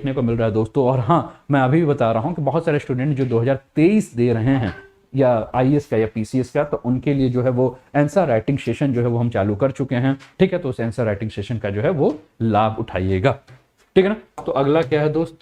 देखने को मिल रहा है दोस्तों। और हाँ, मैं अभी भी बता रहा हूँ कि बहुत सारे स्टूडेंट जो 2023 दे रहे हैं या आईएएस का या पीसीएस का, तो उनके लिए जो है वो आंसर राइटिंग सेशन जो है वो हम चालू कर चुके हैं। ठीक है, तो उस आंसर राइटिंग सेशन का जो है वो लाभ उठाइएगा। ठीक है ना। तो अगला क्या है दोस्त,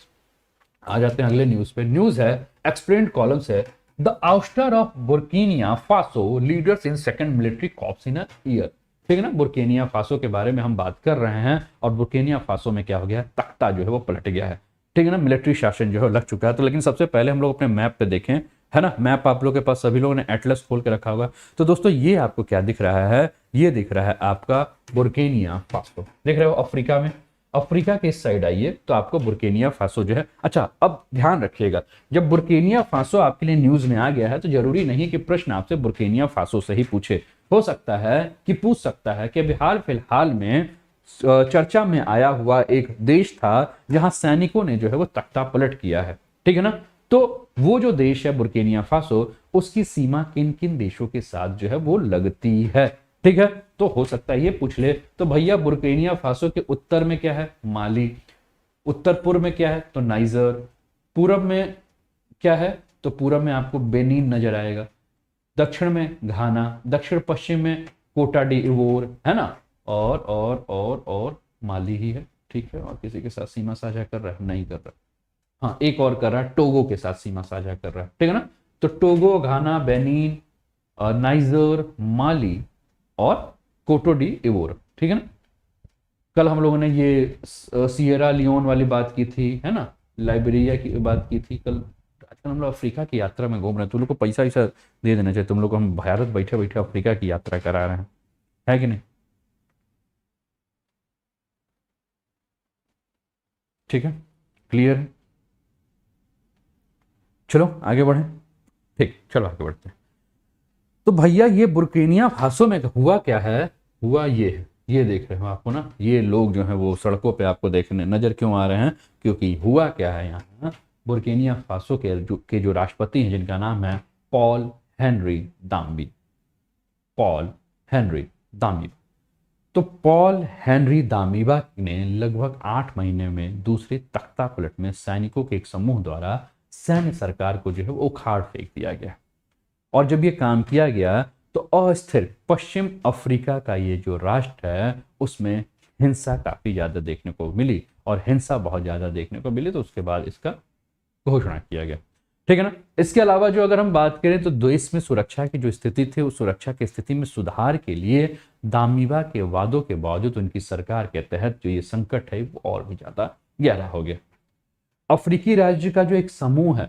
आ जाते हैं अगले न्यूज पे। न्यूज है एक्सप्लेन्ड कॉलम्स है, the ouster of Burkina Faso leaders in second military coups in a year. ठीक है ना, बुर्किनिया फासो के बारे में हम बात कर रहे हैं। और बुर्किनिया फासो में क्या हो गया है, तख्ता जो है वो पलट गया है। ठीक है ना, मिलिट्री शासन जो है लग चुका है। तो लेकिन सबसे पहले हम लोग अपने मैप पे देखें, है ना, मैप आप लोगों के पास सभी लोगों ने एटलस खोल के रखा होगा। तो दोस्तों ये आपको क्या दिख रहा है, ये दिख रहा है आपका बुर्किनिया फासो। देख रहे हो अफ्रीका में, अफ्रीका के इस साइड आइए तो आपको बुर्किनिया फासो जो है। अच्छा, अब ध्यान रखिएगा, जब बुर्किनिया फासो आपके लिए न्यूज में आ गया है तो जरूरी नहीं कि प्रश्न आपसे बुर्किनिया फासो से ही पूछे। हो सकता है कि पूछ सकता है कि अभी हाल फिलहाल में चर्चा में आया हुआ एक देश था जहां सैनिकों ने जो है वो तख्ता पलट किया है। ठीक है ना, तो वो जो देश है बुर्किनिया फासो, उसकी सीमा किन किन देशों के साथ जो है वो लगती है। ठीक है, तो हो सकता है ये पूछ ले तो भैया बुर्किनिया फासो के उत्तर में क्या है, माली। उत्तर पूर्व में क्या है, तो नाइजर। पूरब में क्या है, तो पूरब में आपको बेनिन नजर आएगा। दक्षिण में घाना, दक्षिण पश्चिम में कोटा डी इवोर, है ना। और माली ही है। ठीक है, और किसी के साथ सीमा साझा कर रहा है, नहीं कर रहा। हाँ, एक और कर रहा है, टोगो के साथ सीमा साझा कर रहा है। ठीक है ना, तो टोगो, घाना, बेनिन, नाइजर, माली और कोटो डी इवोर। ठीक है ना। कल हम लोगों ने ये सियरा लियोन वाली बात की थी, है ना, लाइबेरिया की बात की थी कल। आजकल हम लोग अफ्रीका की यात्रा में घूम रहे हैं। तुम लोग को पैसा ऐसा दे देना चाहिए, तुम लोग को हम भारत बैठे बैठे अफ्रीका की यात्रा करा रहे हैं, है कि नहीं। ठीक है, क्लियर है। चलो आगे बढ़े। ठीक, चलो आगे बढ़ते हैं। तो भैया ये बुर्किनिया फासो में हुआ क्या है, हुआ ये है, ये देख रहे हो आपको ना, ये लोग जो हैं वो सड़कों पे आपको देखने नजर क्यों आ रहे हैं, क्योंकि हुआ क्या है यहाँ, बुर्किनिया फासो के जो राष्ट्रपति हैं जिनका नाम है Paul Henri Damiba. Paul Henri Damiba. तो पॉल हेनरी दामिबा ने लगभग 8 महीने में दूसरे तख्ता पलट में सैनिकों के एक समूह द्वारा सैन्य सरकार को जो है वो उखाड़ फेंक दिया गया। और जब ये काम किया गया तो अस्थिर पश्चिम अफ्रीका का ये जो राष्ट्र है उसमें हिंसा काफी ज्यादा देखने को मिली। और हिंसा बहुत ज्यादा देखने को मिली तो उसके बाद इसका घोषणा किया गया। ठीक है ना। इसके अलावा जो अगर हम बात करें तो देश में सुरक्षा की जो स्थिति थी उस सुरक्षा की स्थिति में सुधार के लिए दामिबा के वादों के बावजूद उनकी सरकार के तहत जो ये संकट है वो और भी ज्यादा गहरा हो गया। अफ्रीकी राज्य का जो एक समूह है,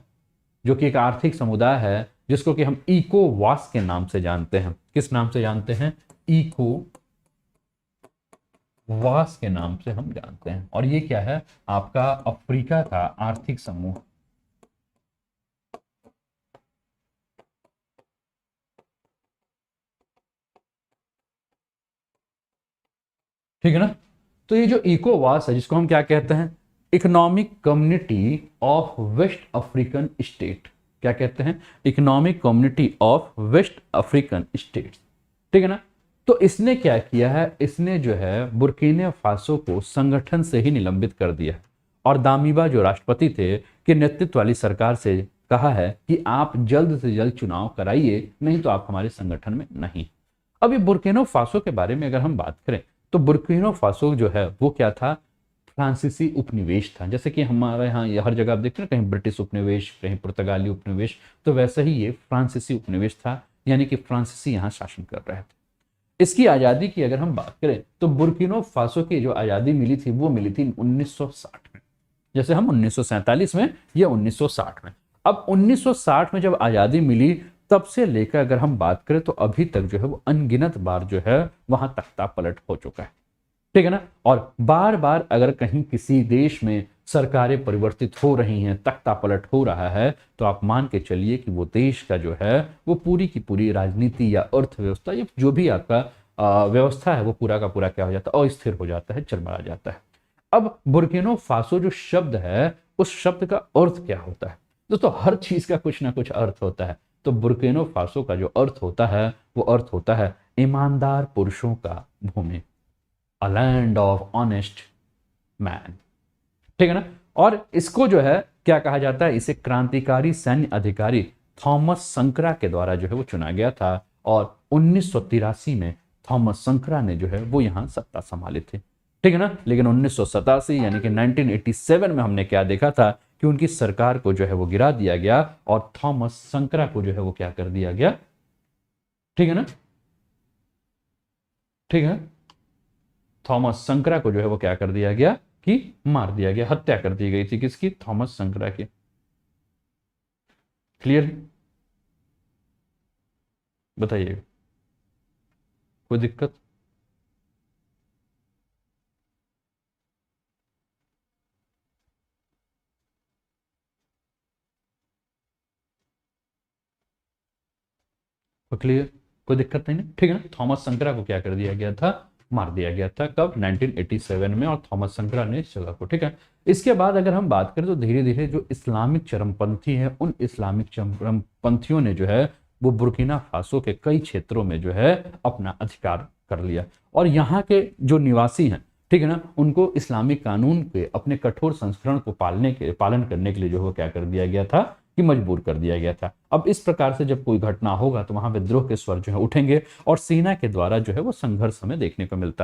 जो कि एक आर्थिक समुदाय है, जिसको कि हम इकोवास के नाम से जानते हैं। किस नाम से जानते हैं, इकोवास के नाम से हम जानते हैं। और ये क्या है, आपका अफ्रीका का आर्थिक समूह। ठीक है ना। तो ये जो इकोवास है जिसको हम क्या कहते हैं, Economic Community of West African State. क्या कहते हैं, Economic Community of West African States. ठीक है ना। तो इसने क्या किया है, इसने जो है बुर्किना फासो को संगठन से ही निलंबित कर दिया। और दामिबा जो राष्ट्रपति थे के नेतृत्व वाली सरकार से कहा है कि आप जल्द से जल्द चुनाव कराइए, नहीं तो आप हमारे संगठन में नहीं। अब ये बुर्किना फासो के बारे में अगर हम बात करें तो बुर्किना फासो जो है वो क्या था, फ्रांसीसी उपनिवेश था। जैसे कि हमारे यहाँ हर जगह आप देखते हैं कहीं ब्रिटिश उपनिवेश, कहीं पुर्तगाली उपनिवेश, तो वैसे ही ये फ्रांसीसी उपनिवेश था, यानी कि फ्रांसीसी यहाँ शासन कर रहे थे। इसकी आज़ादी की अगर हम बात करें तो बुर्किना फासो की जो आज़ादी मिली थी वो मिली थी 1960 में। जैसे हम 1947 में, ये 1960 में। अब 1960 में जब आज़ादी मिली तब से लेकर अगर हम बात करें तो अभी तक जो है वो अनगिनत बार जो है वहां तख्ता पलट हो चुका है। ठीक है ना। और बार बार अगर कहीं किसी देश में सरकारें परिवर्तित हो रही हैं, तख्ता पलट हो रहा है, तो आप मान के चलिए कि वो देश का जो है वो पूरी की पूरी राजनीति या अर्थव्यवस्था या जो भी आपका व्यवस्था है वो पूरा का पूरा क्या हो जाता है, अस्थिर हो जाता है, चरमरा जाता है। अब बुर्किना फासो जो शब्द है उस शब्द का अर्थ क्या होता है दोस्तों, हर चीज का कुछ ना कुछ अर्थ होता है। तो बुर्किना फासो का जो अर्थ होता है वो अर्थ होता है ईमानदार पुरुषों का भूमि, a land of honest man. ठीक है ना। और इसको जो है क्या कहा जाता है, इसे क्रांतिकारी सैन्य अधिकारी थॉमस संकरा के द्वारा जो है वो चुना गया था। और 1983 में थॉमस संकरा ने जो है वो यहाँ सत्ता संभाली थी, ठीक है ना। लेकिन 1987 यानी कि 1987 में हमने क्या देखा था कि उनकी सरकार को जो है वो गिरा दिया गया और थॉमस संकरा को जो है वो क्या कर दिया गया, ठीक है ना, ठीक है। थॉमस संकरा को जो है वो क्या कर दिया गया कि मार दिया गया, हत्या कर दी गई थी किसकी, थॉमस संकरा की। क्लियर, बताइएगा कोई दिक्कत? क्लियर, कोई दिक्कत नहीं ना, ठीक है ना। थॉमस संकरा को क्या कर दिया गया था, मार दिया गया था, कब, 1987 में, और थॉमस संकरा ने इस जगह को, ठीक है। इसके बाद अगर हम बात करें तो धीरे धीरे जो इस्लामिक चरमपंथी है, उन इस्लामिक चरमपंथियों ने जो है वो बुर्किना फासो के कई क्षेत्रों में जो है अपना अधिकार कर लिया। और यहाँ के जो निवासी हैं, ठीक है ना, उनको इस्लामिक कानून के अपने कठोर संस्करण को पालन करने के लिए जो है क्या कर दिया गया था कि मजबूर कर दिया गया था। अब इस प्रकार से जब कोई घटना होगा तो वहां विद्रोह के स्वर जो है उठेंगे और सेना के द्वारा जो है वो संघर्ष हमें देखने को मिलता है।